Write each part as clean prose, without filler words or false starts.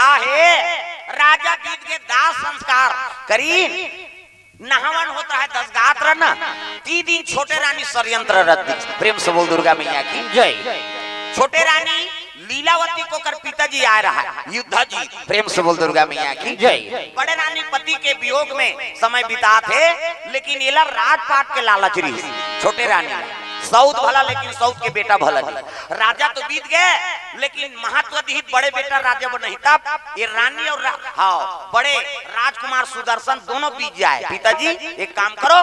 कहा है राजा बीत के दास संस्कार करी नहावन होता है 10 गात्र न 3 दिन छोटे रानी षड्यंत्र रद्दी। प्रेम से बोल दुर्गा मैया की जय। छोटे रानी लीलावती को कर पिताजी आ रहा है युद्ध जी। प्रेम से बोल दुर्गा मैया की जय। बड़े रानी पति के वियोग में समय बिता थे लेकिन ये राजपाट के लालच रही। छोटे रानी सऊद भला लेकिन सऊद के बेटा भला नहीं। राजा तो बीत गए लेकिन महत्व दिहित बड़े बेटा राजा बन नहीं। तब ये रानी और हाँ बड़े राजकुमार सुदर्शन दोनों बीत जाए। पिताजी एक काम करो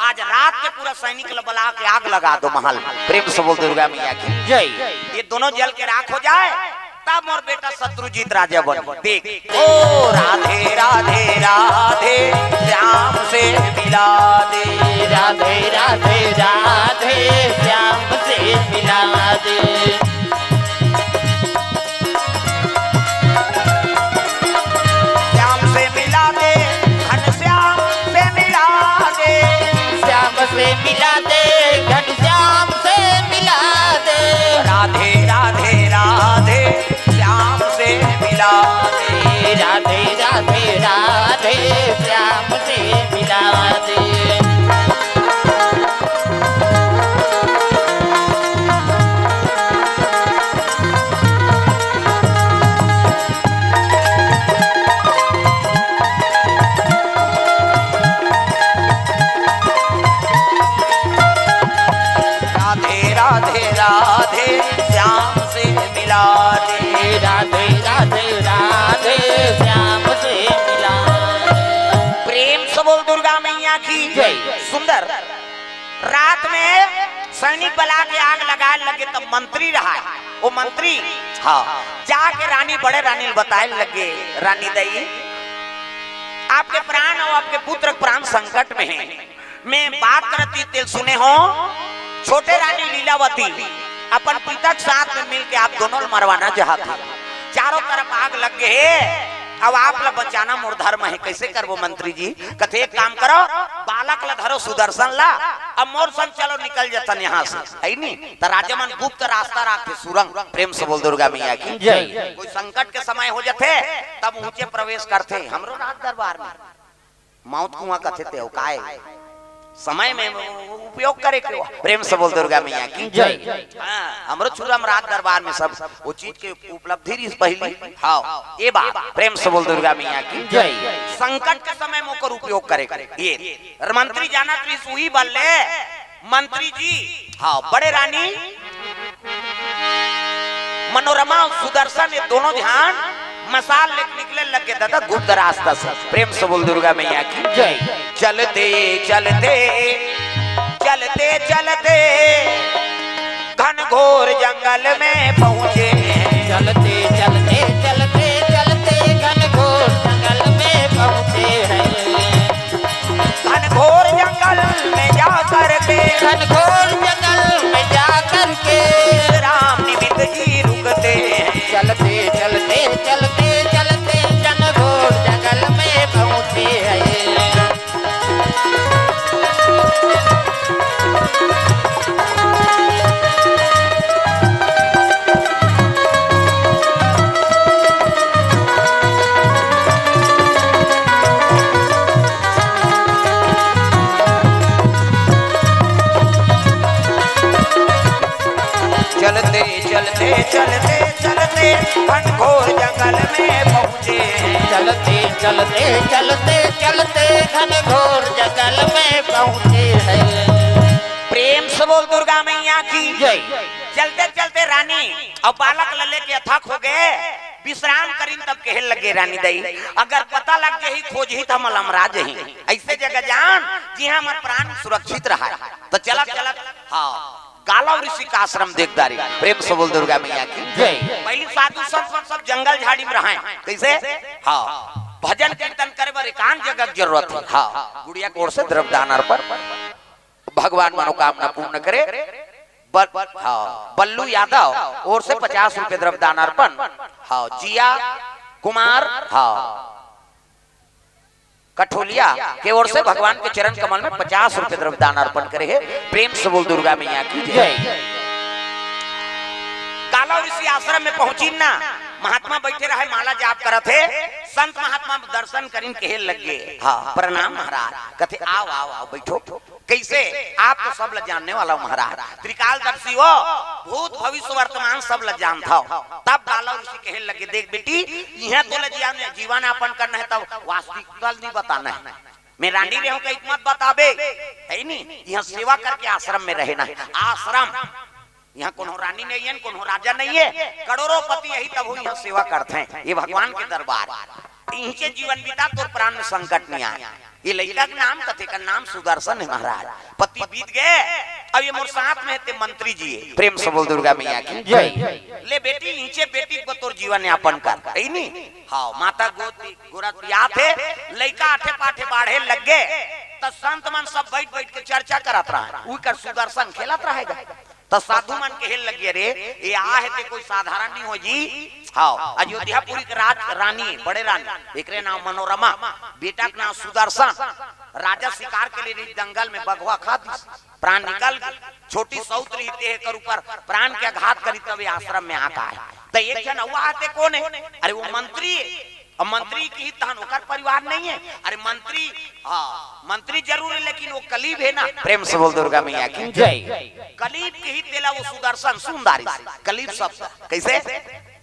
आज रात के पूरा सैनिक बुला के आग लगा दो महल। प्रेम से बोल दुर्गा मैया की जय। ये दोनों जल के राख हो जाए तब मोर बेटा शत्रुजीत राजा बन। देख ओ राधे राधे राधे श्याम से मिला दे। राधे राधे राधे श्याम से मिला दे। श्याम से मिला दे घनश्याम से मिला दे। श्याम से मिला दे घनश्याम से मिला दे। राधे राधे राधे श्याम से मिला दे। राधे राधे राधे श्याम से मिला दे। राधे राधे राधे श्याम से मिला दे। राधे राधे राधे श्याम से मिला दे। प्रेम से बोल दुर्गा मैया की जय। सुंदर रात में सैनिक बला के आग लगाए लगे तब मंत्री रहा है वो मंत्री हाँ जाके रानी बड़े रानी बताए लगे रानी दई आपके प्राण और आपके पुत्र प्राण संकट में है। मैं बात करती तेल सुने हो छोटे रानी लीलावती अपन पिता के साथ में मिलके आप दोनों मरवाना चाहती। चारों तरफ आग लग गए अब आप ला बचाना मोर धर्म है। कैसे करबो मंत्री जी कथे एक काम करो बालक ला धरो सुदर्शन ला अब मोर संग चलो निकल जातन यहाँ से है नी तो राजा मन गुप्त रास्ता रखते सुरंग। प्रेम से बोल दुर्गा मैया की जय। कोई संकट के समय हो जाते तब ऊंचे प्रवेश करते। हमरो राज दरबार में मौत कुआं कथे ते हो काहे समय में उपयोग करे के। प्रेम से बोल दुर्गा मैया की जय। हमरो चूरम रात दरबार में सब वो चीज के उपलब्धि पहली हाँ ये बात। प्रेम से बोल दुर्गा मैया की जय। संकट के समय में ओकर उपयोग करे ये मंत्री जाना सुई बल्ले मंत्री जी हाँ बड़े रानी मनोरमा सुदर्शन ये दोनों ध्यान मसाल निकले लगे दादा गुप्त रास्ता से। प्रेम से बोल दुर्गा मैया की जय। चलते चलते चलते चलते घनघोर जंगल में पहुंचे। चलते चलते चलते चलते घनघोर जंगल में पहुंचे हैं। घनघोर जंगल में जा करके घनघोर जंगल में जा करके राम निमित्त जी रुकते हैं। चलते चलते चलते चलते घनघोर जंगल में पहुंचे हैं। चलते चलते चलते चलते घनघोर जंगल में पहुंचे हैं। चलते चलते चलते चलते घनघोर जंगल में पहुंचे हैं। प्रेम से बोल दुर्गा मैया की जय। चलते चलते रानी और बालक लले के अथक हो गए विश्राम करीन तब कहे लगे रानी दई अगर पता लग जाही खोज ही तो हम राज ही ऐसे जगह जान जी हमार प्राण सुरक्षित रहा तो चला चला हाँ गालव ऋषि का आश्रम देखदारी। प्रेम से बोल दुर्गा मैया की जय। पहली साधु संत सब जंगल झाड़ी में रहे कैसे हाँ भजन कीर्तन करे बर एकांत जगह की जरूरत है। हाँ गुड़िया की ओर से द्रव्य दान अर्पण भगवान मनोकामना पूर्ण करे। हाँ बल्लू यादव और से 50 रुपए द्रव्य दान अर्पण। हाँ जिया कुमार हाँ कठोलिया के ओर से भगवान के चरण कमल में 50 रुपए द्रव्य दान अर्पण करे है। प्रेम से बोल दुर्गा मैया की जय। काला ऋषि आश्रम में पहुंची ना महात्मा बैठे रहे माला जाप करत है संत महात्मा दर्शन करीन कहे लगे हाँ प्रणाम महाराज कहते आओ आओ आओ बैठो कैसे आप तो सब ल जानने वाला हो महाराज त्रिकालदर्शी हो भूत भविष्य वर्तमान सब ल जानता हो तब गालव ऋषि कहे लगे देख बेटी यहाँ तो ल जीवन यापन करना है तब वास्तविक नहीं बताना है मैं रानी रहूं का हिकमत बताबे है नहीं यहाँ सेवा करके आश्रम में रहना है आश्रम यहाँ कोनो रानी नहीं है कोनो राजा नहीं है करोड़ों पति यही तब यहाँ सेवा करते हैं ये भगवान के दरबार यहीं से जीवन बीता तो प्राण में संकट नहीं आया ये लड़का का नाम कथे का नाम सुदर्शन है महाराज पति बीत गए अब ये मोर साथ में थे मंत्री जी प्रेम से बोल दुर्गा मैया की जय ले बेटी नीचे बेटी बतौर जीवन यापन कर है नहीं हाँ माता गोरा थे लड़का आठे पाठे बाढ़े लग गए तो संत मन सब बैठ बैठ के चर्चा करत रहा उनका सुदर्शन खेलत रहेगा तो साधु मन कहे लगे रे ये आ है कोई साधारण नहीं हो जी हाँ अयोध्यापुरी के रानी बड़े रानी एक नाम मनोरमा बेटा का नाम सुदर्शन राजा शिकार के लिए दंगल में बगवा खा दी प्राण निकल छोटी सौत रहते है कर ऊपर प्राण के घात करी तब आश्रम में आता है तो एक जन हुआ आते कौन है अरे वो मंत्री अब मंत्री की तहन होकर परिवार नहीं है अरे मंत्री हाँ मंत्री जरूर है लेकिन वो कलीब है ना प्रेम से बोल दुर्गा मैया की जय कलीब के ही तेला वो सुदर्शन सुंदरी कलीब शब्द कैसे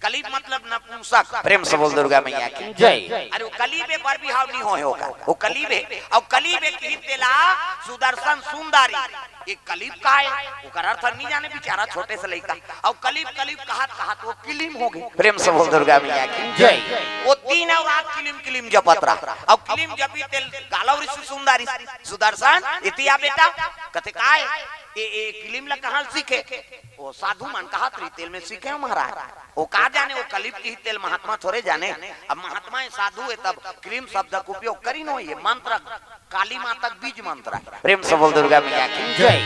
कलीब मतलब नपुंसक प्रेम से बोल दुर्गा मैया की जय अरे वो कलीब है पर बिहाव नहीं होगा वो कलीब है और कलीब के ही तेला सुदर्शन सुंदरी एक कलीब का है वो अर्थ नहीं जाने बेचारा छोटे से लड़का और कलीब कलीब कहा वो किलिम हो गए प्रेम से बोल दुर्गा मैया की जय वो तीन रात किलिम किलिम जपत रहा और किलिम जपी तेल गालव ऋषि सुंदरी सुदर्शन इतिया बेटा कथे काय ये किलिम ला कहां सीखे वो साधु मन कहा तेल में सीखे हो महाराज वो कहा जाने वो कलीब की तेल महात्मा थोड़े जाने अब महात्मा साधु है तब क्रीम शब्द का उपयोग करी नो ये मंत्र काली माता बीज मंत्र प्रेम से बोल दुर्गा मैया की जय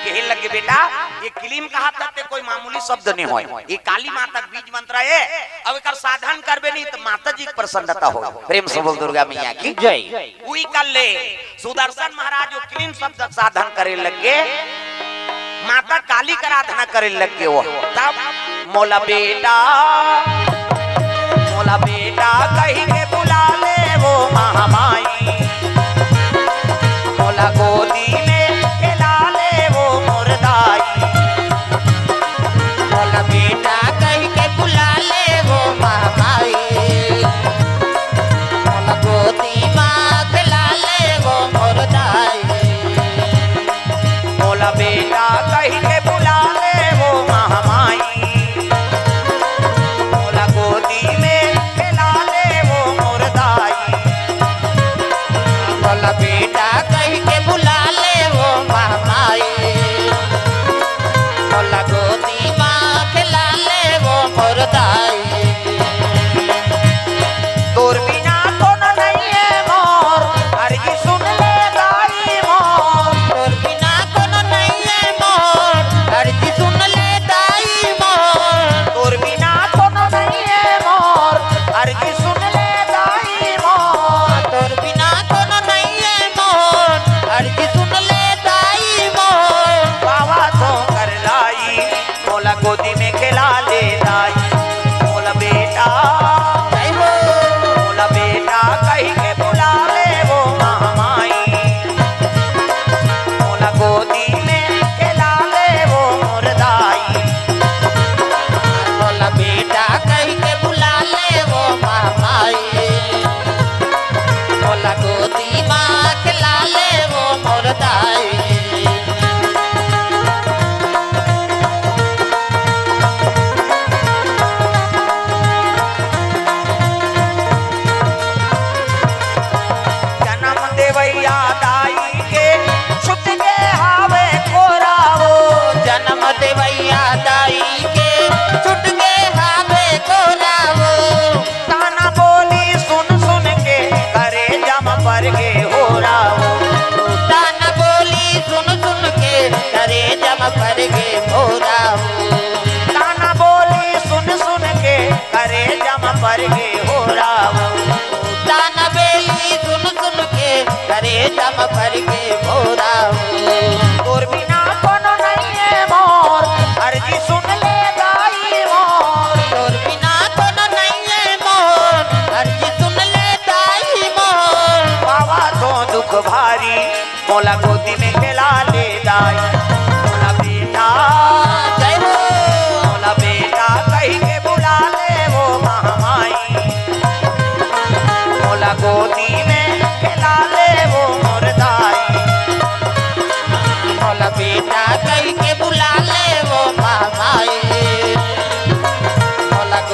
कहे लगे बेटा ये किलिम कहा तक कोई मामूली शब्द नहीं हो ये काली माता बीज मंत्र है अब एक साधन करबे नहीं तो माता जी की प्रसन्नता हो प्रेम से बोल दुर्गा मैया की जय वही कर ले सुदर्शन महाराज जो किलिम शब्द साधन करे लगे माता काली का आराधना करे लगे वो तब मोला बेटा कहीं के बुला ले वो महामाई मोला गोदी में खिला ले वो मुर्दाई मोला बेटा कहीं के बुला ले वो महामाई मोला गोदी माँ खिला ले वो मुर्दाई मोला बेटा कहीं के बुला ले वो महामाई मोला गोदी में खिला ले वो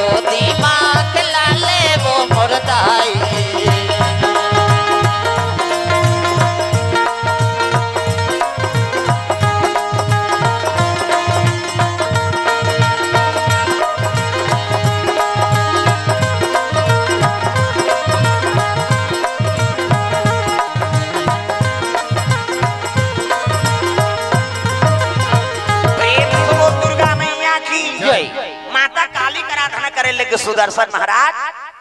गोदी माँ खिला ले वो मोर दाई। माता काली का आराधना करे लगे सुदर्शन महाराज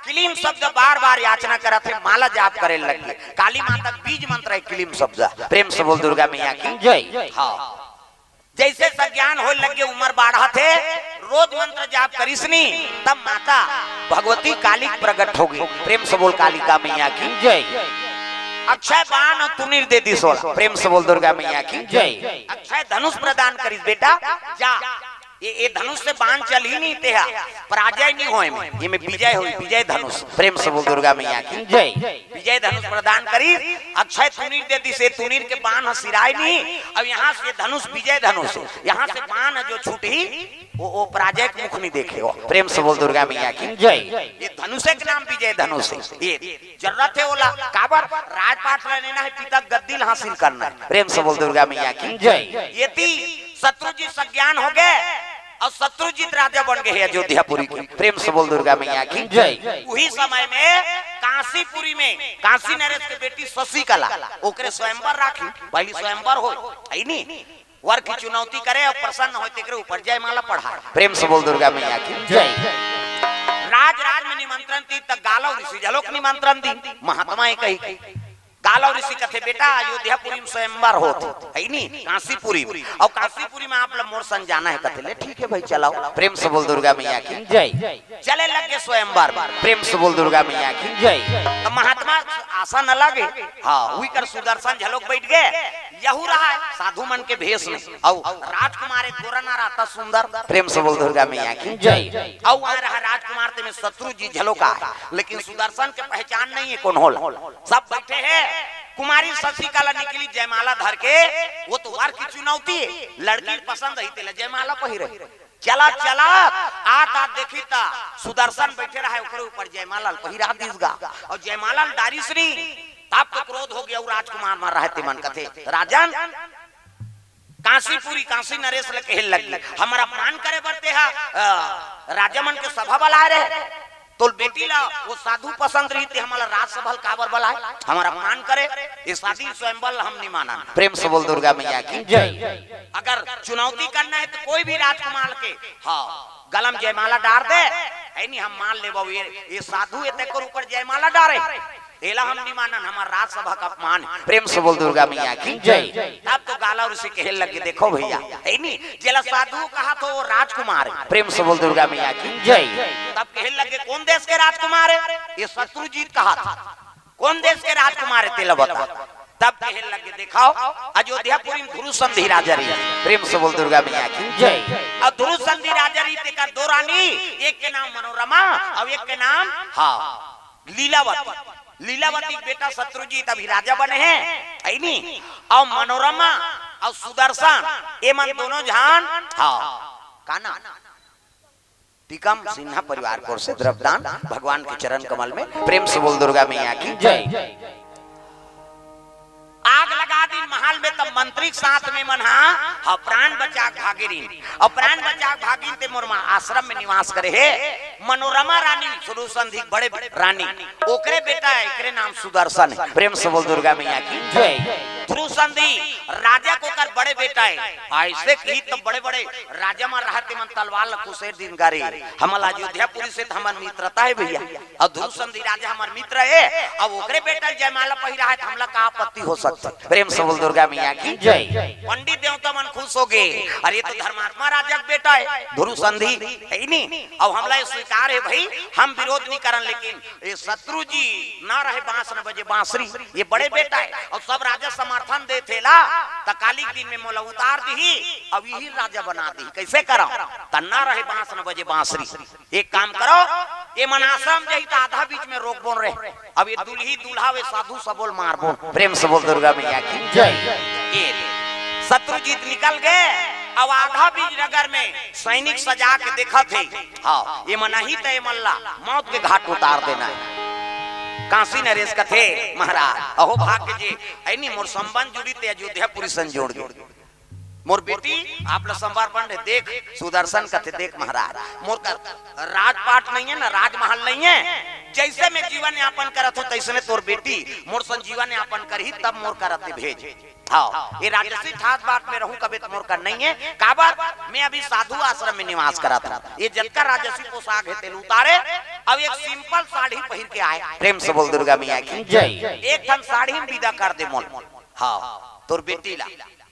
क्लीम शब्द बार बार याचना करत थे, माला जाप करे लगे। काली माता बीज मंत्र है क्लीम शब्द। प्रेम से बोल दुर्गा मैया की जय। हाँ, जैसे सज्ञान हो लगे उम्र बाढ़ा थे, रोज मंत्र जाप करिसनी, तब माता भगवती काली प्रकट होगी। प्रेम से बोल कालिका मैया की जय। अक्षय बाण और तुनीर दे दी 16। प्रेम से बोल दुर्गा मैया की जय। अक्षय धनुष प्रदान करिस बेटा जा। ये धनुष से बाण चल ही नहीं तेहा, पराजय नहीं होए में, ये में विजय हुई, विजय धनुष। प्रेम से बोल दुर्गा मैया की जय। विजय धनुष प्रदान करी, अक्षय तुनीर दे दी से तुनीर के बाण सिराय नहीं। अब यहाँ से धनुष विजय धनुष, यहाँ से बाण जो छूटी वो पराजय के मुख नहीं देखे हो। प्रेम से बोल दुर्गा मैया की जय। ये धनुष के नाम विजय धनुष है। ये जरूरत है ओला काबर राजपाट लेना है, पिता गद्दी हासिल करना है। प्रेम से बोल दुर्गा मैया की जय। ये थी शत्रुजीत सज्ञान हो गए और शत्रुजीत राजा बन गए अयोध्यापुरी के। प्रेम से बोल दुर्गा मैया की जय। वही समय में काशीपुरी में काशी नरेश के बेटी शशिकला ओकरे स्वयंवर राखी, पहली स्वयंवर हो है नी, वर की चुनौती करे और प्रसन्न हो तेकरे ऊपर जयमाला पढ़ा। प्रेम से बोल दुर्गा मैया की जय। राज में निमंत्रण दी तक गालव ऋषि जलोक निमंत्रण दी। महात्मा कही गालव ऋषि कथे बेटा अयोध्यापुरी में स्वयंवर होत है नी, काशीपुरी और काशीपुरी में आप लोग मोर सन जाना है। कथे ले ठीक है भाई चलाओ। प्रेम से बोल दुर्गा मैया की जय। चले लगे स्वयंवर। प्रेम से बोल दुर्गा मैया की जय। तो महात्मा आशा न लगे, हाँ वही कर सुदर्शन झलोक बैठ गए। यहू रहा है साधु मन के भेष में और राजकुमार एक गोरा ना रहता सुंदर। प्रेम से बोल दुर्गा मैया की जय। और वहां रहा राजकुमार ते में शत्रुजीत झलोका है, लेकिन सुदर्शन के पहचान नहीं है कौन होला। सब बैठे हैं, कुमारी शशिकला निकली जयमाला धर के, वो तो वार की चुनौती है, लड़की पसंद है तेला जयमाला पहिरे। चला चला आता देखी ता सुदर्शन बैठे रहा ऊपर ऊपर जयमाला पहिरा दीसगा और जयमाला डारिसनी। तब तो क्रोध हो गया और राजकुमार मार रहे थे मन कथे राजन काशीपुरी काशी नरेश ले कहल लगी हमारा मान करे बरते हा राजा मन के सभा बुलाए रहे तो बेटी ला वो साधु पसंद रही थी, हमारा राजसभा काबर बुलाए हमारा मान करे, ये शादी स्वयंवर हम नहीं माना। प्रेम से बोल दुर्गा मैया की जय। अगर चुनौती करना है तो कोई भी राजकुमार के हाँ गलम जयमाला डाल दे, है नहीं हम मान ले बाबू ये साधु ये तेकर ऊपर जयमाला डाले एला हम नहीं मानन, हमारा राजसभा का अपमान। प्रेम से बोल दुर्गा मैया की जय। तब तो गाला ऋषि कहने लगे देखो भैया है नहीं जेला साधु कहा तो वो राजकुमार है। प्रेम से बोल दुर्गा मैया की जय। तब कहने लगे कौन देश के राजकुमार है, ये शत्रुजीत कहा था कौन देश के राजकुमार है तेला बता। तब कहने लगे दिखाओ अयोध्यापुरी में ध्रुव संधि राजा रही। प्रेम से बोल दुर्गा मैया की जय। और ध्रुव संधि राजा रही का दो रानी, एक के नाम मनोरमा और एक के नाम हाँ लीलावती। लीलावती बेटा शत्रुजीत अभी राजा बने हैं है नहीं, और मनोरमा और सुदर्शन ये मन दोनों जान हाँ काना टीकम सिन्हा परिवार को से द्रव्यदान भगवान के चरण कमल में। प्रेम से बोल दुर्गा मैया की जय। आग लगा दी महल में तब मंत्री साथ में मना और प्राण बचा भागीरीन और प्राण बचा भागीन ते मोरमा आश्रम में निवास करे है। मनोरमा रानी शुरू संधि बड़े रानी ओकरे बेटा है, एकरे नाम सुदर्शन है। प्रेम से बोल दुर्गा मैया की जय। ध्रुव संधि राजा को कर बड़े बेटा है, ऐसे की तो बड़े बड़े राजा में रहते मन तलवार कुशेर दिन गारी हमल अयोध्यापुरी से हमर मित्रता है भैया, और ध्रुव संधि राजा हमार मित्र है अब ओकरे बेटा जयमाला पहिरा है हमला का आपत्ति हो सकता। प्रेम से बोल दुर्गा मैया की जय। पंडित देवता मन खुश हो गए, अरे ये तो धर्मात्मा राजा का बेटा है ध्रुव संधि है नहीं, अब हमला स्वीकार है भाई हम विरोध नहीं करन, लेकिन ये शत्रु जी ना रहे बांस न बजे बांसुरी, ये बड़े बेटा है और सब राजा समर्थन दे थे ला तकाली दिन में मोला उतार दी अब यही राजा बना दी, कैसे करो तन्ना रहे बांस न बजे बांसुरी। एक काम करो ये मनासम जही तो आधा बीच में रोक बोल रहे, अब ये दुल्ही दूल्हा वे साधु सबोल मार बोल। प्रेम से बोल दुर्गा मैया की जय। शत्रुजीत निकल गए अब आधा बीजनगर में सैनिक सजा के देखा थे। हाँ ये मनाही तय मल्ला मौत के घाट उतार देना है। काशी नरेश कथे महाराज अहो भाग्य जी ऐनी मोर संबंध जुड़ी ते अयोध्यापुरी संजोड़ जोड़ मोर बेटी आप लोग संवार देख सुदर्शन कथे देख महाराज मोर का राजपाट नहीं है ना राजमहल नहीं है। जैसे मैं जीवन यापन करत हूँ तैसे तोर बेटी मोर सन जीवन यापन कर ही तब मोर करते भेज। हाँ ये राजसी ठास बात में रहूं कभी तो मोर का नहीं है काबर मैं अभी साधु आश्रम में निवास करा था। ये जलका राजसी पोशाक है तेल उतारे अब एक सिंपल साड़ी पहन के आए। प्रेम से बोल दुर्गा मैया की जय। एक ठन साड़ी में विदा कर दे मोल। हाँ तोर बेटी ला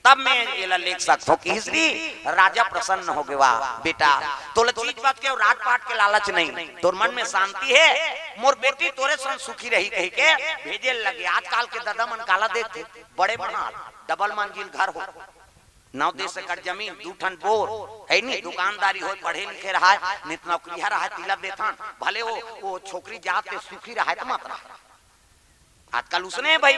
तब मैं ये लिख सकता हूँ कि इसलिए राजा प्रसन्न हो गया बेटा तोले चीज बात के राजपाट के लालच नहीं तोर मन में शांति है मोर बेटी तोरे संग सुखी रही कही के भेजे लगे। आजकल के दादा मन काला देखते बड़े बना डबल मंजिल घर हो 9 एकड़ जमीन 2 ठन बोर है नी दुकानदारी हो पढ़े लिखे रहा है नित नौकरी रहा है तिलक देथान भले वो छोकरी जाते सुखी रहा है तो मत रहा। आजकल उसने भाई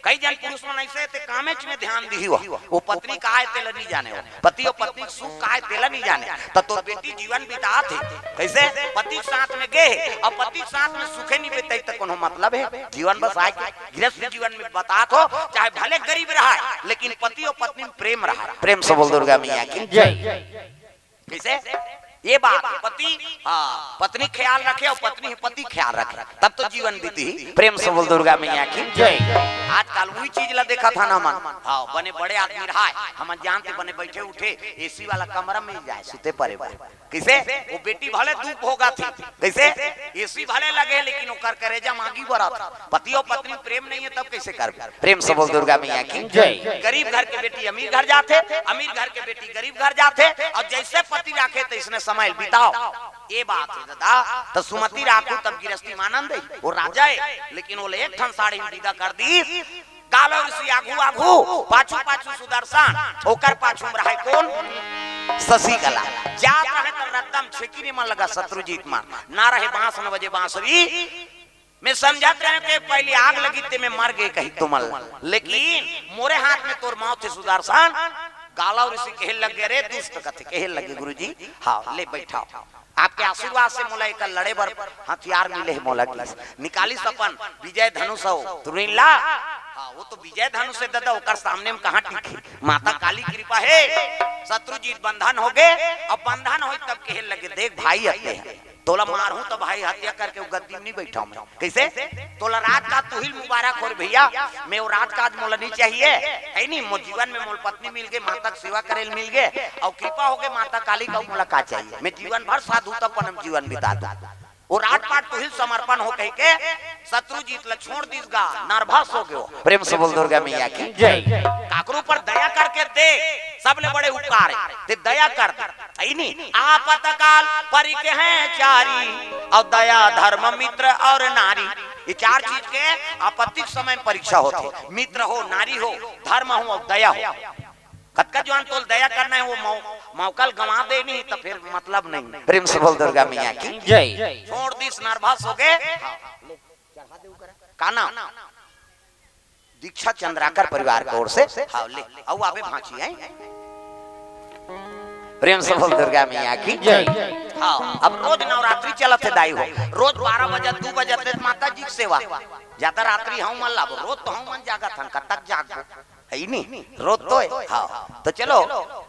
कई जन पुरुष मन ऐसे ते कामेच में ध्यान दी हो वो पत्नी का है तेल नहीं जाने हो पति और पत्नी सुख का है तेल नहीं जाने तब तो बेटी जीवन बिता थे कैसे पति साथ में गए और पति साथ में सुखे नहीं बीते तक कोनो मतलब है जीवन बस आए गृहस्थ जीवन में बता तो चाहे भले गरीब रहा है लेकिन पति और पत्नी में प्रेम रहा। प्रेम से बोल दुर्गा मैया की जय। कैसे ये बात पति हाँ पत्नी ख्याल रखे और पत्नी पति ख्याल रखे तब तो जीवन बीती। प्रेम से बोल दुर्गा मैया की जय। आजकल वही चीज ला देखा था ना मन हाँ बने बड़े आदमी रहा है हम जानते बने बैठे उठे एसी वाला कमरा में जाए सुते परे किसे वो बेटी भले धूप होगा थी कैसे एसी भले लगे लेकिन वो कर करेजा मांगी बड़ा था। पति और पत्नी प्रेम नहीं है तब कैसे कर। प्रेम से बोल दुर्गा मैया की जय। गरीब घर के बेटी अमीर घर जाते अमीर घर के बेटी गरीब घर जाते और जैसे पति राखे तो इसने समय बिताओ। ये बात है दादा तो सुमति राखू तब गिरस्ती मानंद है वो राजा है लेकिन वो एक ठन साड़ी विदा कर दी गालो ऋषि आगू आगू पाछू पाछू सुदर्शन ओकर पाछू रहा कौन शशिकला जात रहे तो रत्तम छेकी ने मन लगा शत्रुजीत मार ना रहे बांस न बजे बांसुरी मैं समझाते रहे कि पहले आग लगी ते मैं मर गए कहीं तुमल लेकिन मोरे हाथ में तोर मौत है सुदर्शन। गाला ऋषि कहे लगे रे दुष्ट कथे कहे लगे गुरुजी हाँ ले बैठाओ आपके आशीर्वाद से मोला एक लड़े बर हथियार मिले है मोला की निकाली सपन विजय धनुष हो तुरीन ला हाँ वो तो विजय धनुष से दादा ओकर सामने में कहाँ टिकी माता काली कृपा है शत्रुजीत बंधन हो गए अब बंधन हो तब कहे लगे देख भाई हत्या है तोला मार हूं तो भाई हत्या करके गद्दी में नहीं बैठा मैं कैसे तोला रात का तू ही मुबारक हो भैया मैं वो रात का आज मोला नहीं चाहिए है नहीं मोर जीवन में मोल पत्नी मिल गए माता की सेवा करे मिल गए और कृपा हो गए माता काली का मोला का चाहिए मैं जीवन भर साधु तब जीवन बिताता वो राजपाट तुहिल समर्पण हो कह के शत्रुजीत ला छोड़ दीसगा नर्वस हो गयो। प्रेम से बोल दुर्गा मैया की जय। काकरू पर दया करके दे सबले बड़े उपकार है ते दया कर दे नहीं आपतकाल परि के हैं चारी और दया धर्म मित्र और नारी ये 4 चीज के आपत्तिक समय में परीक्षा होती मित्र हो नारी हो धर्म हो और दया हो कतका जवान तोल दया करना है वो मौकल गंवा दे नहीं तो फिर मतलब नहीं। प्रेम से बोल दुर्गा मैया की जय। छोड़ दिस नर्वस हो गए काना दीक्षा चंद्राकर परिवार की ओर से हाँ ले आओ आवे भांची है। प्रेम से बोल दुर्गा मैया की जय। हाँ अब रोज नवरात्रि चलत है दाई हो रोज 12 बजे 2 बजे माता जी की सेवा ज्यादा रात्रि हम मन लाभ रोज तो हम मन जागा था कतक जाग है नहीं रोज तो है हाँ तो चलो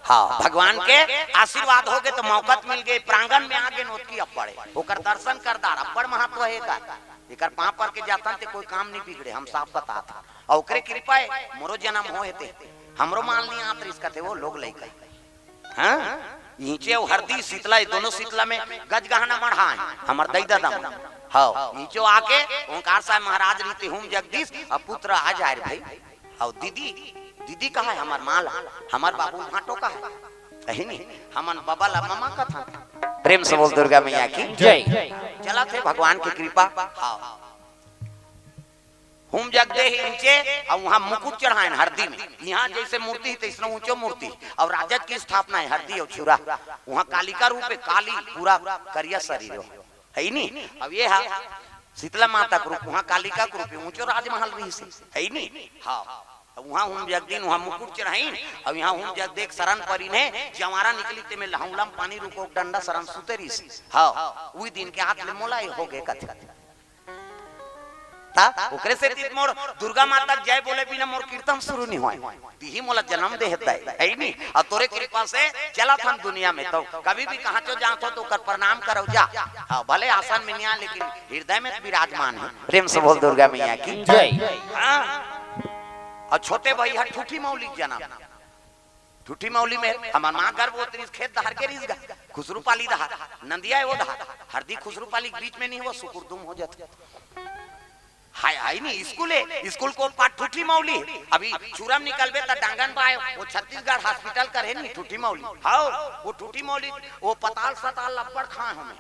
हाँ भगवान के आशीर्वाद हो गए तो मौकत मिल गए प्रांगण में आगे नोट की अब्बड़े ओकर दर्शन करदार अब्बड़ महत्व है का एकर पांव पर के जाता ते कोई काम नहीं बिगड़े हम साफ बताता और ओकरे कृपा है मोरो जन्म होए थे हमरो मान नहीं आत इसका थे वो लोग लई गए हां नीचे हरदी शीतला दोनों शीतला में गज गहना मढ़ा है हमर दई दादा हां नीचे आके ओंकार साहब महाराज रीति हुम जगदीश और पुत्र आ जाए भाई और दीदी कहाँ है हमार माला हमार बाबू भाटो का है नहीं हमन बाबा ला मामा का था। प्रेम से बोल दुर्गा मैया की जय। चला थे भगवान की कृपा हाँ हम जग दे नीचे और वहाँ मुकुट चढ़ाए हरदी में यहाँ जैसे मूर्ति तैसनो ऊंचो मूर्ति और राजद की स्थापना है हरदी और छुरा वहाँ कालिका रूप है काली पूरा करिया शरीर है नहीं। अब ये शीतला माता का रूप वहाँ कालिका का रूप ऊंचो राजमहल भी है नहीं हाँ वहाँ हम जग दिन वहाँ मुकुट चढ़ाई अब यहाँ हम जग देख शरण परी ने जवारा निकली ते में लहौलम पानी रुको डंडा शरण सुतेरी हाँ वही दिन के हाथ ले मोला हो गए कथे ता ओकरे से तीत मोर दुर्गा माता जय बोले बिना मोर कीर्तन शुरू नहीं होए तीही मोला जन्म दे हेता है नहीं और तोरे कृपा से चला था दुनिया में तो कभी भी कहां चो जात हो तो कर प्रणाम करो जा हां भले आसन में नहीं लेकिन हृदय में विराजमान है प्रेम से बोल दुर्गा मैया की जय हां और छोटे भाई हट ठूठी मौली जन्म ठूठी मौली में हमार मां गर्भवती खेत दहर के रिस गा खुसरू पाली दहर नंदिया वो दहर हरदी खुसरू पाली बीच में नहीं वो सुकुरदुम हो जाते हाय हाय नहीं स्कूल को पाठ ठूठी मौली अभी चूरम निकलबे त डांगन बाय वो छत्तीसगढ़ हॉस्पिटल करे नहीं ठूठी मौली हां वो ठूठी मौली वो पताल सताल लपड़ खाए हमें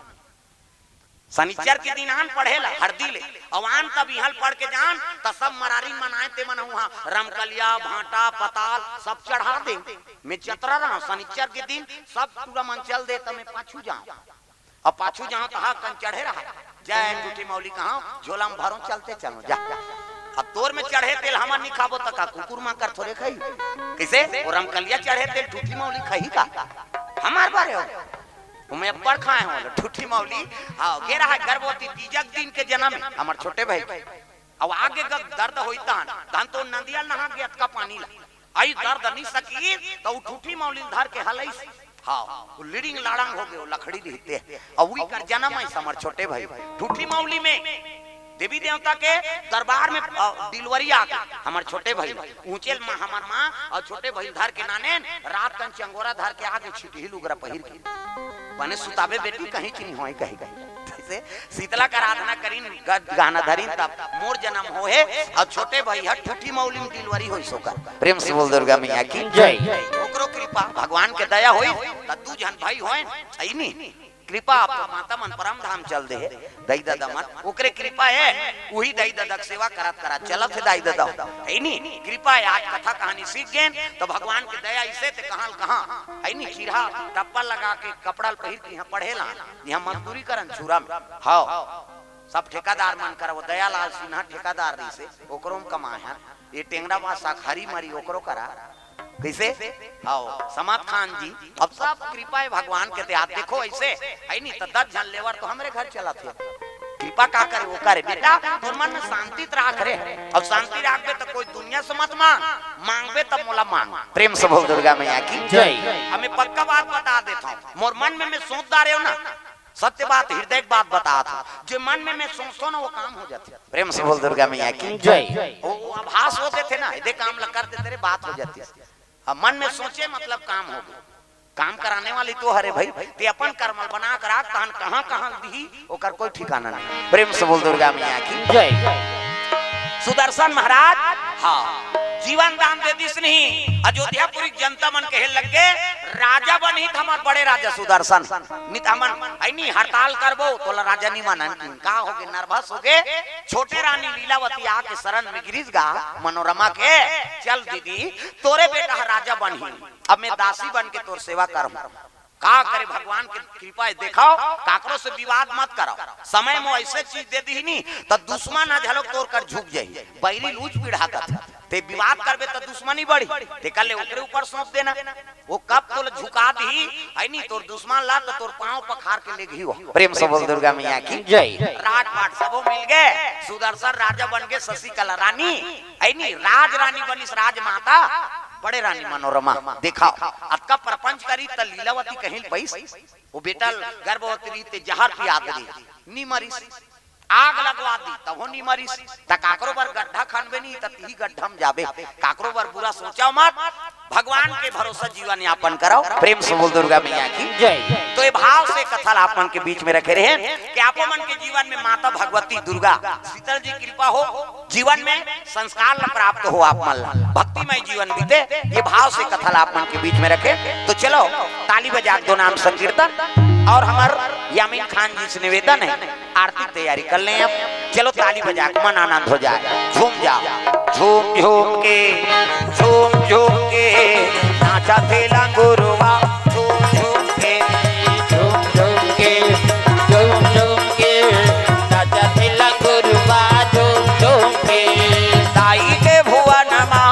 शनिचर के दिन आन पढ़ेला हरदी ले अवान तब यहल पढ़ के जान त सब मरारी मनाए ते मन वहां रमकलिया भाटा पताल सब चढ़ा दे मैं चतरा रहा शनिचर के दिन सब पूरा मन चल दे त मैं पाछू जाऊं अब पाछू जहां तहां कन चढ़े रहा जय टूटी मौली कहां झोला में भरो चलते चलो जा अब तोर में चढ़े तेल हमर नहीं खाबो त का कुकुर मां कर थोड़े खाई कैसे वो रमकलिया चढ़े तेल टूटी मौली खाई का हमार बारे हो मैं पढ़ खाए हो ठूठी मौली हां के रहा गर्भवती तीजक दिन के जन्म हमर छोटे भाई अब आगे दर्द होइता धन तो नदिया नहा गया का पानी ला आई दर्द नहीं सकी तो ठूठी मौली धर के हलई हां वो लीडिंग लाड़ंग हो गए लखड़ी रहते और वही कर जन्म है समर छोटे भाई ठूठी मौली में देवी देवता के दरबार में डिलवरी आ गई हमारे छोटे भाई ऊंचे हमार मां और छोटे भाई धर के नाने रात कन चंगोरा धर के आगे छिटी लुगरा पहिर के बने सुताबे बेटी कहीं की नहीं होई कहीं जैसे शीतला का आराधना करीन गाना धरीन तब मोर जन्म होए और छोटे भाई हट ठूठी मौली में डिलवरी होई सोकर प्रेम से बोल दुर्गा मैया की जय ओकरो कृपा भगवान के दया होई त तू जन भाई होए सही नहीं कृपा आपको माता मन परम धाम चल दे दई दादा मन ओकरे कृपा है वही दई दादा सेवा करत चलत है दई दादा है नहीं कृपा है आज कथा कहानी सीख गए तो भगवान की दया इसे ते कहां है नहीं खीरा टप्पा लगा के कपड़ा पहिर के यहां पढ़ेला यहां मजदूरी करन छुरा में हां सब ठेकेदार मन कर वो दयालाल सिन्हा ठेकेदार रही से ओकरो में कमाया ये टेंगरा भाषा खरी मरी ओकरो करा कैसे आओ समात खान जी अब सब कृपा है भगवान के आप देखो ऐसे है नहीं तो 10 जन लेवर तो हमारे घर चला थे कृपा का करे वो करे बेटा तो मन में शांति राख रे अब शांति राखबे तो कोई दुनिया से मत मांगबे तब मोला मांग प्रेम से बोल दुर्गा मैया की जय हमें पक्का बात बता देता हूं मोर मन में मैं सोचता रहे हो ना सत्य बात हृदय बात बता था जो मन में मैं सोचो ना वो काम हो जाते प्रेम से बोल दुर्गा मैया की जय वो आभास होते थे ना हृदय काम कर देते रे बात हो जाती है अब मन में सोचे मतलब काम हो गया काम कराने वाली तो हरे भाई ते अपन कर्मल बना कर आग तहन कहां दी ओकर कोई ठिकाना नहीं प्रेम से बोल दुर्गा मैया की जय सुदर्शन महाराज हां जीवन दान दे दिस नहीं अयोध्यापुरी जनता मन कहे लगे राजा बनी हमार बड़े राजा सुदर्शन नित हमन आई नहीं हड़ताल करबो तोला राजा नहीं मानन का होगे नर्वस होगे छोटे रानी लीलावती आके शरण में गिरिस गा मनोरमा के चल दीदी तोरे बेटा राजा बनी अब मैं दासी बन के तोर सेवा करम का करे भगवान की कृपा है दिखाओ काकरो से विवाद मत करो समय में ऐसे चीज दे दी नहीं तो दुश्मन झलक तोड़ कर झुक जाई बैरी लूच पीढ़ा का ते विवाद करबे तो दुश्मनी बढ़ी ते कल ओकरे ऊपर सौंप देना वो कब तो झुका दी है नहीं तोर दुश्मन ला तो तोर पांव पखार के लेगी हो प्रेम से बोल दुर्गा मैया की जय राजपाट सबो मिल गए सुदर्शन राजा बन गए शशिकला रानी है नहीं राज रानी बनी राजमाता बड़े रानी मनोरमा दिखाओ अतका प्रपंच करी त लीलावती कहीं पैस वो बेटा गर्भवती ते जहर पिया दे नी मरी आग लगवा दी तब हो नी मरी त काकरो बर गड्ढा खनबे नी त ती गड्ढा में जाबे काकरो बर बुरा सोचाओ मत भगवान के भरोसा जीवन यापन करो प्रेम से बोल दुर्गा मैया की जय तो ये भाव से कथा आपन के बीच में रखे रहे कि आप मन के जीवन में माता भगवती दुर्गा शीतल जी कृपा हो जीवन में संस्कार प्राप्त हो आप मन भक्तिमय जीवन बीते ये भाव से कथा आपन के बीच में रखे तो चलो ताली बजा दो नाम संकीर्तन और हमार यामीन खान जी से निवेदन है आरती तैयारी कर लें अब चलो ताली बजा के मन आनंद हो जाए झूम जाओ झूम झूम के नाचा थे गुरुवा झूम झूम के नाचा थे गुरुवा झूम झूम के दाई के भुवन मा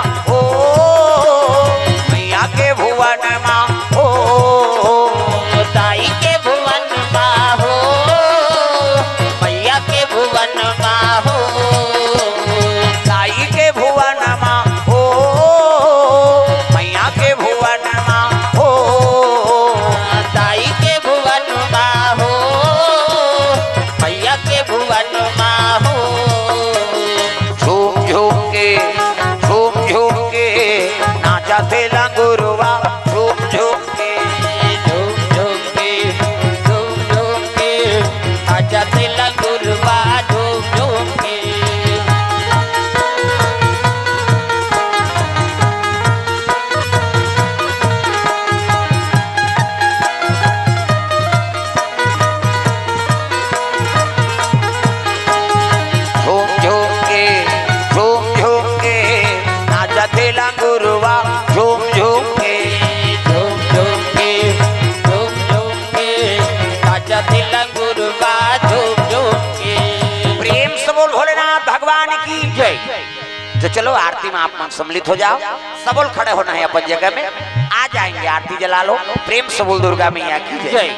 तो चलो आरती में आप मन सम्मिलित हो जाओ, सबोल खड़े होना है अपन जगह में, आ जाएंगे आरती जला लो। प्रेम से बोल दुर्गा मैया की जय।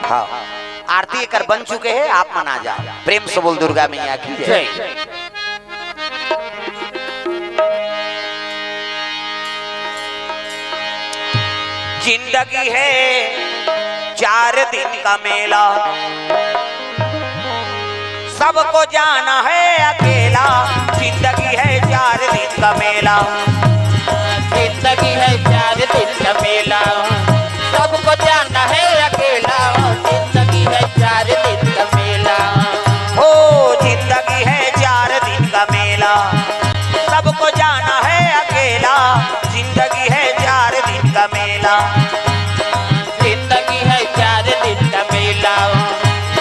हाँ आरती एक बन चुके हैं, आप मन आ जाओ। प्रेम से बोल दुर्गा मैया की जय। जिंदगी है 4 दिन का मेला, सबको जाना है अकेला। जिंदगी है 4 दिन का मेला, जिंदगी है 4 दिन का मेला, सबको जाना है अकेला। जिंदगी है 4 दिन का मेला, ओ जिंदगी है 4 दिन का मेला, सबको जाना है अकेला। जिंदगी है 4 दिन का मेला, जिंदगी है 4 दिन का मेला,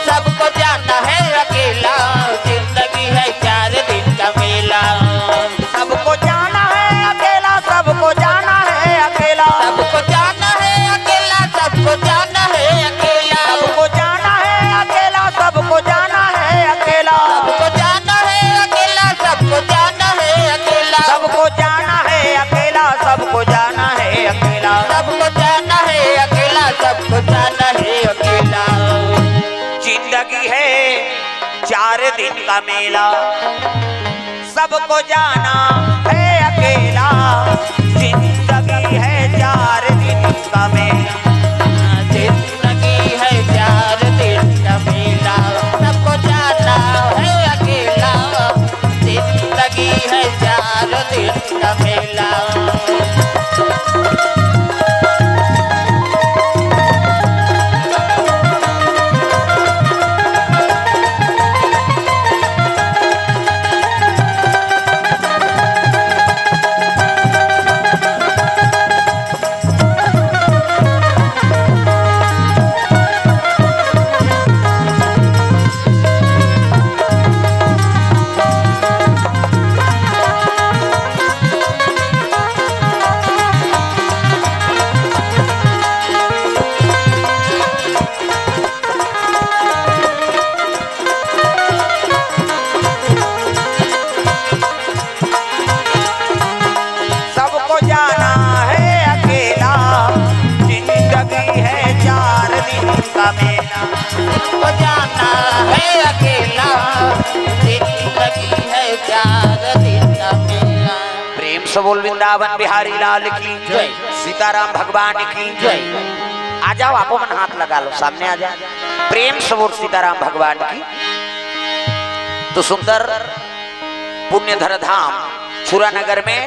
सबको जाना है अकेला। जिंदगी है 4 दिन का मेला, सबको जाना है अकेला, सबको जाना है अकेला, सबको जाना है अकेला, सबको जाना है अकेला, सबको जाना है अकेला, सबको जाना है अकेला, सबको जाना है अकेला, सबको जाना है अकेला, सबको जाना है अकेला, सबको जाना है अकेला, सबको जाना है अकेला, सबको जाना है अकेला। जिंदगी है 4 दिन का मेला, सबको जाना है अकेला। जिंदगी है 4 दिन का मेला, जिंदगी है 4 दिन का मेला, सबको जाना है अकेला। जिंदगी है 4 दिन का मेला। सबको जाना है अकेला। जिंदगी है 4 दिन का मेला, सबको जाना है अकेला। जिंदगी है 4 दिन का मेला। प्रेम से बोल वृंदावन बिहारी लाल की जय। सीताराम भगवान की जय। आ जाओ, आपो मन हाथ लगा लो, सामने आ जाओ। प्रेम से बोल सीताराम भगवान की। तो सुंदर पुण्यधर धाम छुरानगर में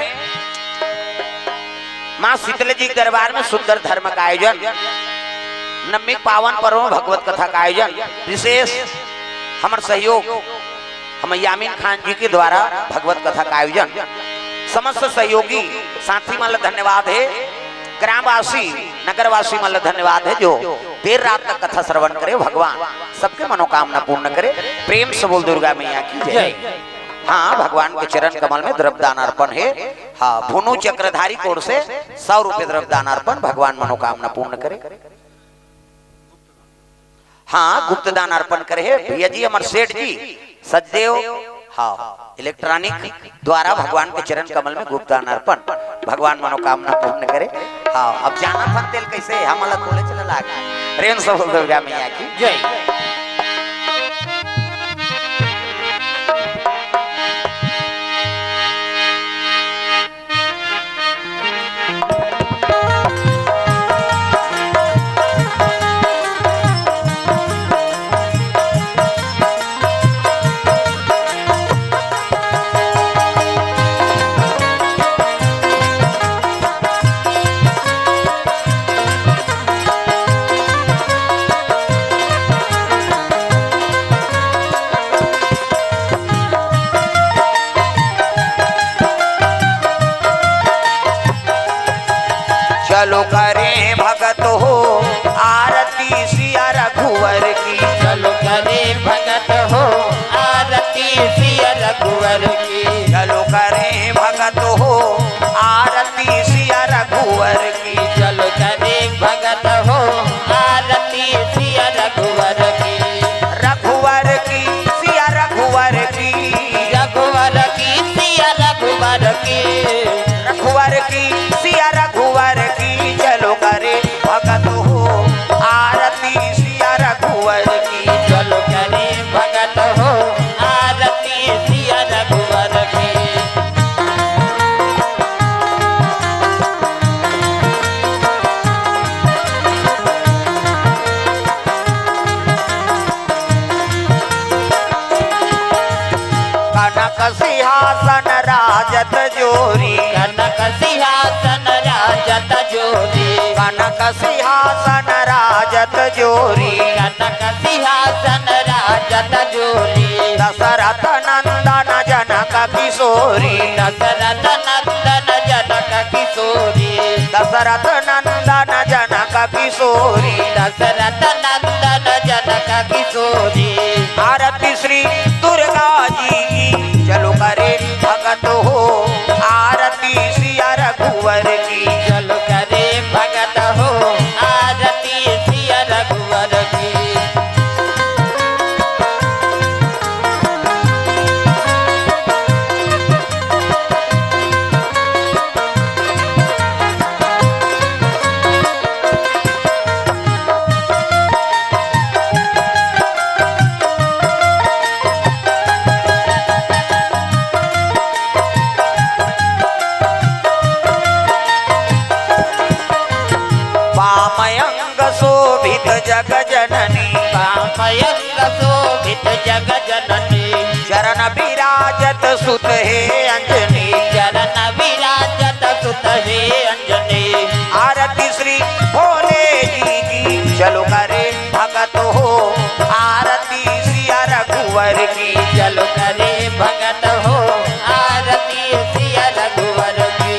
माँ शीतल जी के दरबार में सुंदर धर्म का आयोजन, नम्मी पावन पर्व में भगवत कथा का आयोजन, विशेष हमारे सहयोग हम यामीन खान जी के द्वारा भगवत कथा का आयोजन। समस्त सहयोगी साथी मल्ल धन्यवाद है, ग्रामवासी नगरवासी मल्ल धन्यवाद है, जो देर रात तक कथा श्रवण करे। भगवान सबके मनोकामना पूर्ण करे। प्रेम से बोल दुर्गा मैया की जय। हाँ भगवान के चरण कमल में द्रव्यदान अर्पण है। हाँ भुनु चक्रधारी कोर से 100 रुपये द्रव्यदान अर्पण, भगवान मनोकामना पूर्ण करे। हाँ गुप्त दान अर्पण करे है भैया जी अमर सेठ जी सचदेव। हाँ इलेक्ट्रॉनिक द्वारा भगवान के चरण कमल में गुप्त दान अर्पण, भगवान मनोकामना पूर्ण करे। हाँ अब जाना था तेल कैसे हम अलग बोले चले लागे। प्रेम से बोल दुर्गा मैया की जय। चलो करें भगत हो आरती सिया रघुवर की, चलो करे भगत हो आरती सिया रघुवर की। चलो करें भगत हो आरती सिया रघुवर की, चलो करे भगत हो आरती सिया रघुवर की। रघुवर की सिया रघुवर की, रघुवर की सिंहासन राजत जोरी, कनक सिंहासन राजत जोरी, कनक सिंहासन राजत जोरी, कनक सिंहासन राजत जोरी, दशरथ नंदन जनक किशोरी, दशरथ नंदन जनक किशोरी, दशरथ नंदन जनक किशोरी, दशरथ नंदन जनक किशोरी। आरती श्री दुर्गा जी की चलो करे भगत हो, आरती सिया रघुवर की, चलो करे भगत हो, आरती सिया रघुवर की। वामयंग शोभित जग जननी, वामयंग शोभित जग जननी, चरण विराजत सुत हे अंजनी, चरण विराजत सुत हे अंजनी। आरती श्री भोले जी की चलो करे भगत हो, आरती सिया रघुवर की, चलो करे भगत हो, आरती सिया रघुवर की।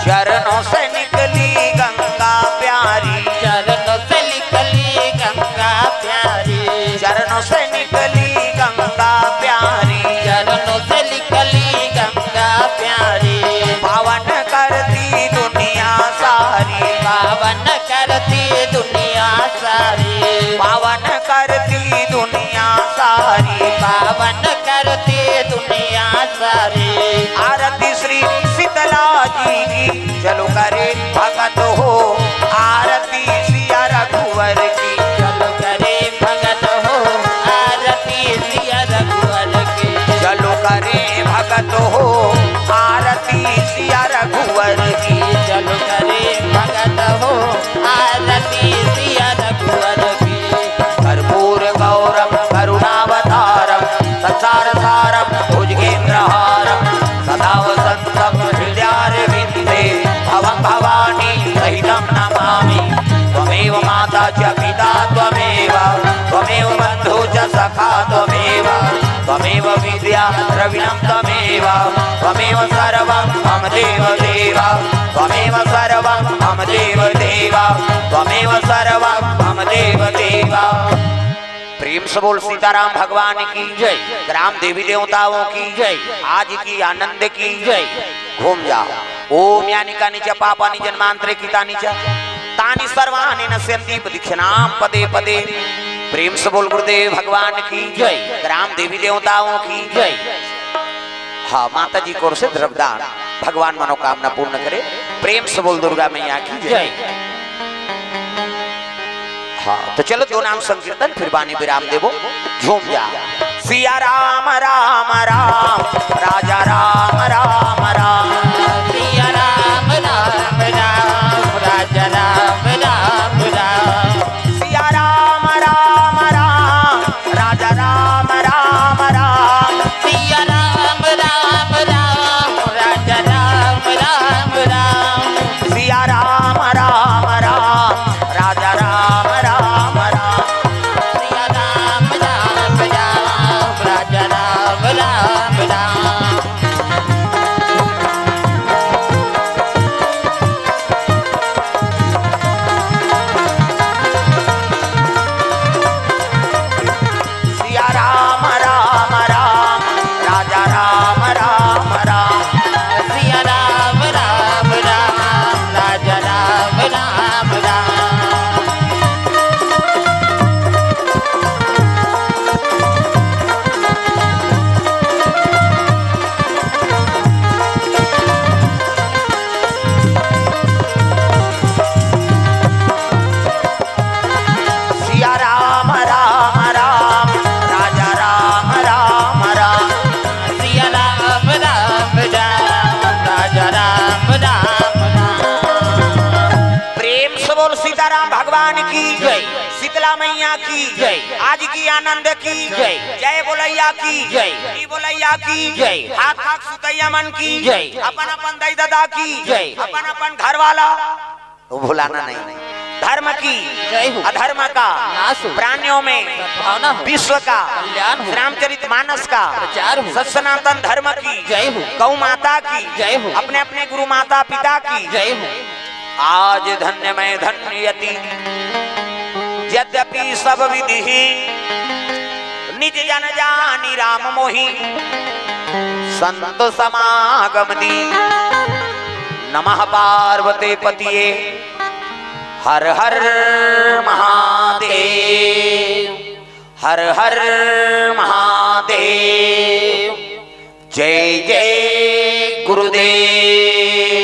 चरणों से निकली गंगा प्यारी, चरणों से निकली गंगा प्यारी, चरणों से निकली गंगा प्यारी, चरणों से निकली गंगा प्यारी। पावन करती दुनिया सारी, पावन करती दुनिया सारी, पावन करती दुनिया सारी, पावन करती दुनिया सारी। आरती श्री शीतला जी की चलो करे भगत हो, आरती सिया रघुवर की, चलो करे भगत हो, आरती सिया रघुवर की। चलो करे भगत हो, आरती सिया रघुवर की, चलो करे भगत हो, आरती सिया रघुवर की। कर्पूर गौरम करुणावतारम संसार सारम भुजगेन्द्रहारम सदा वसंतम हृदयारविंदे भवं भवानी सहितं नमामि। त्वमेव माता च पिता त्वमेव, त्वमेव बन्धु च सखा त्वमेव, त्वमेव विद्या द्रविणं त्वमेव, त्वमेव सर्वं मम देव देव, त्वमेव सर्वं मम देव देव, त्वमेव सर्वं मम देव देव। प्रेम से बोल सीताराम भगवान की जय। ग्राम देवी देवताओं की जय। आज की आनंद की जय। घूम जाओ। ओम यानी का नीचा पापानि जन्मांतरे की नीचा तानि सर्वाणि नश्यन्ति प्रदक्षिणाम पदे पदे। प्रेम से बोल गुरुदेव भगवान की जय। ग्राम देवी देवताओं की जय। हाँ माता जी को ओर से द्रव्यदान भगवान मनोकामना पूर्ण करे। प्रेम से बोल दुर्गा मैया की जय। हाँ तो चलो दो नाम संकीर्तन फिर वाणी विराम देवो झूम जा। सिया राम राम राम राजा राम राम राम, सिया राम राम राम राजा राम राम राम, सिया राम राम राम राजा राम राम राम, सिया राम राम राम राजा राम राम राम, सिया राम राम राम राजा राम राम राम, सिया राम राम राम राजा राम राम राम। बोल सीताराम भगवान की जय। शीतला मैया की जय। आज की आनंद की जय। जय बोलैया की जय। ई बोलैया की जय। हाथ हाथ सुतैया मन की जय। अपन अपन दाई दादा की जय। अपन अपन घर वाला वो भुलाना नहीं, धर्म की जय हो। अधर्म का नाश हो। प्राणियों में सद्भावना हो। विश्व का कल्याण हो। रामचरित मानस का प्रचार हो। सत सनातन धर्म की जय हो। गौ माता की जय हो। अपने अपने गुरु माता पिता की जय हो। आज धन्य में धन्यति यद्यपि सब विधि निज जन जानी राम मोहि संत समागम दी नमः पार्वती पतिये हर हर महादेव हर हर महादेव जय जय गुरुदेव।